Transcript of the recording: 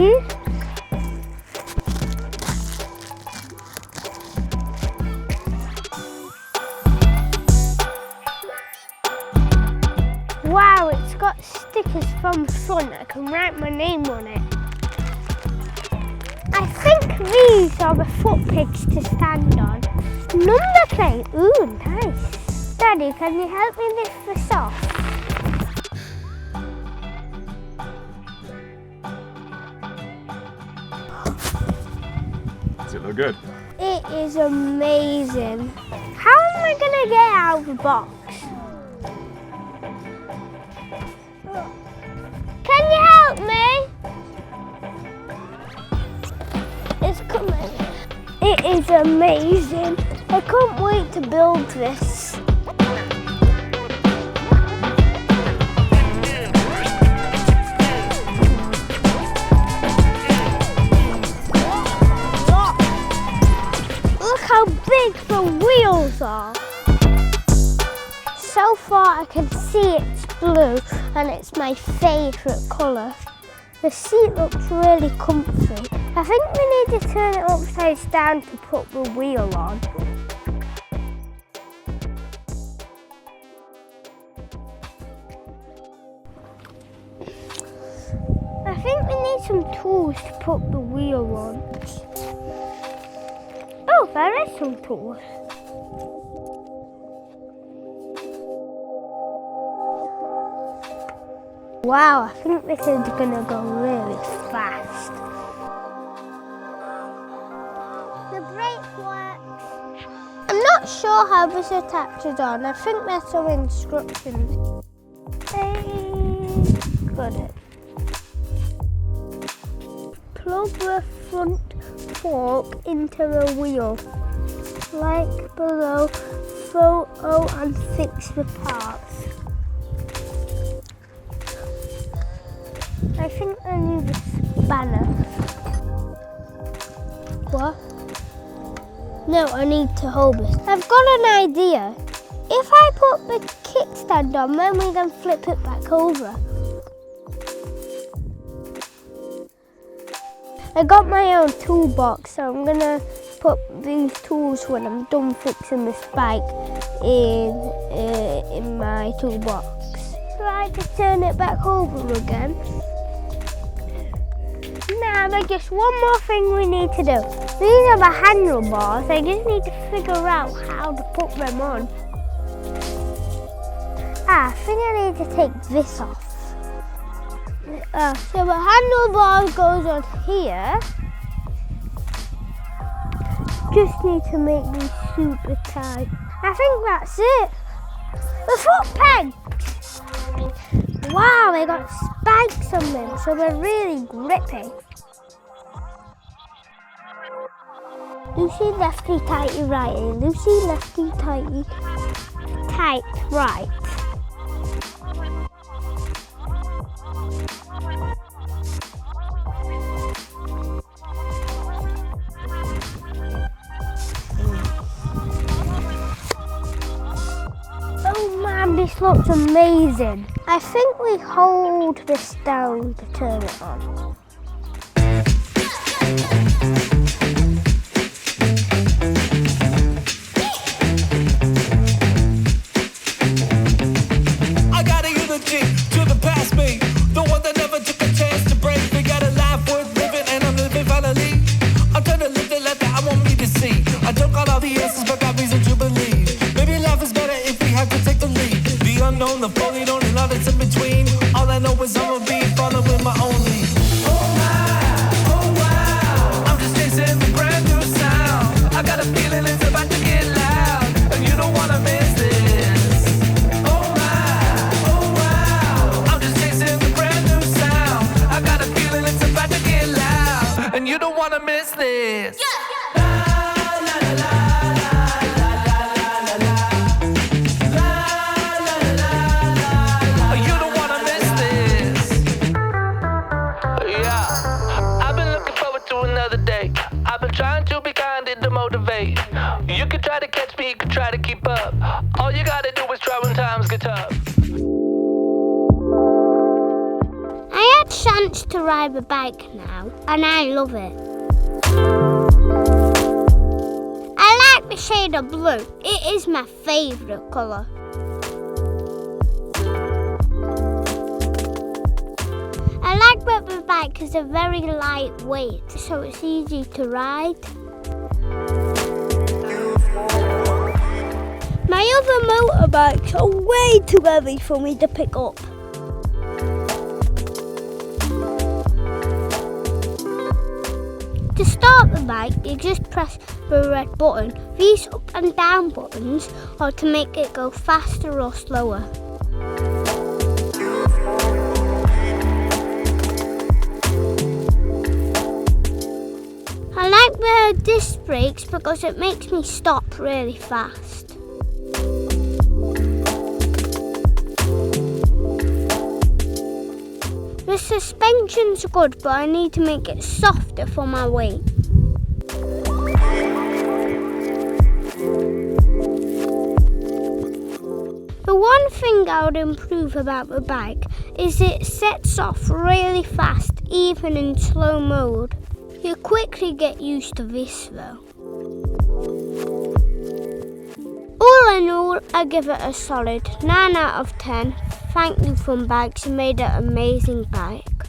please. Wow, it's got stickers from the front. I can write my name on it. I think these are the foot pegs to stand on. Number plate, ooh, nice. Daddy, can you help me lift this off? Does it look good? It is amazing. How am I gonna get out of the box? Can you help me? It's coming. It is amazing. I can't wait to build this. Look how big the wheels are. So far I can see it's blue and it's my favourite colour. The seat looks really comfy. I think we need to turn it upside down to put the wheel on. I think we need some tools to put the wheel on. Oh, there is some tools. Wow, I think this is gonna go really fast. The brake works. I'm not sure how this attaches on. I think there's some instructions. Hey, got it. Plug the front fork into the wheel. Like below, photo and fix the parts. I think I need a spanner. What? No, I need to hold this. I've got an idea. If I put the kickstand on, then we can flip it back over. I got my own toolbox, so I'm gonna put these tools when I'm done fixing this bike in my toolbox. Try to turn it back over again. Now there's just one more thing we need to do. These are the handlebars. I just need to figure out how to put them on. I think I need to take this off. So the handlebar goes on here. Just need to make these super tight. I think that's it. The foot pegs. Wow, they got spikes on them, so they're really grippy. Lucy lefty tighty righty. Lucy lefty tighty tight right. Oh man, this looks amazing. I think we hold this down to turn it on. I gotta give a G to the past me, the one that never took a chance to break. We got a life worth living and I'm living finally. I'm trying to live the life that I want me to see. I don't got all the answers but got reason to believe. Maybe life is better if we have to take the lead. The unknown, the phony, don't and all that's in between. All I know is I'ma be following my own lead. Oh wow, I'm just chasing the brand new sound. I got a feeling it's about to get loud, and you don't wanna miss this. Oh wow, I'm just chasing the brand new sound. I got a feeling it's about to get loud, and you don't wanna miss this. Motivate. You can try to catch me, you can try to keep up. All you gotta do is try when times get tough. I had chance to ride the bike now, and I love it. I like the shade of blue. It is my favourite colour. I like that the bike is a very lightweight, so it's easy to ride. My other motorbikes are way too heavy for me to pick up. To start the bike, you just press the red button. These up and down buttons are to make it go faster or slower. I like the disc brakes because it makes me stop really fast. The suspension's good, but I need to make it softer for my weight. The one thing I would improve about the bike is it sets off really fast, even in slow mode. You quickly get used to this though. All in all, I give it a solid 9 out of 10. Thank you Fun Bikes, you made an amazing bike.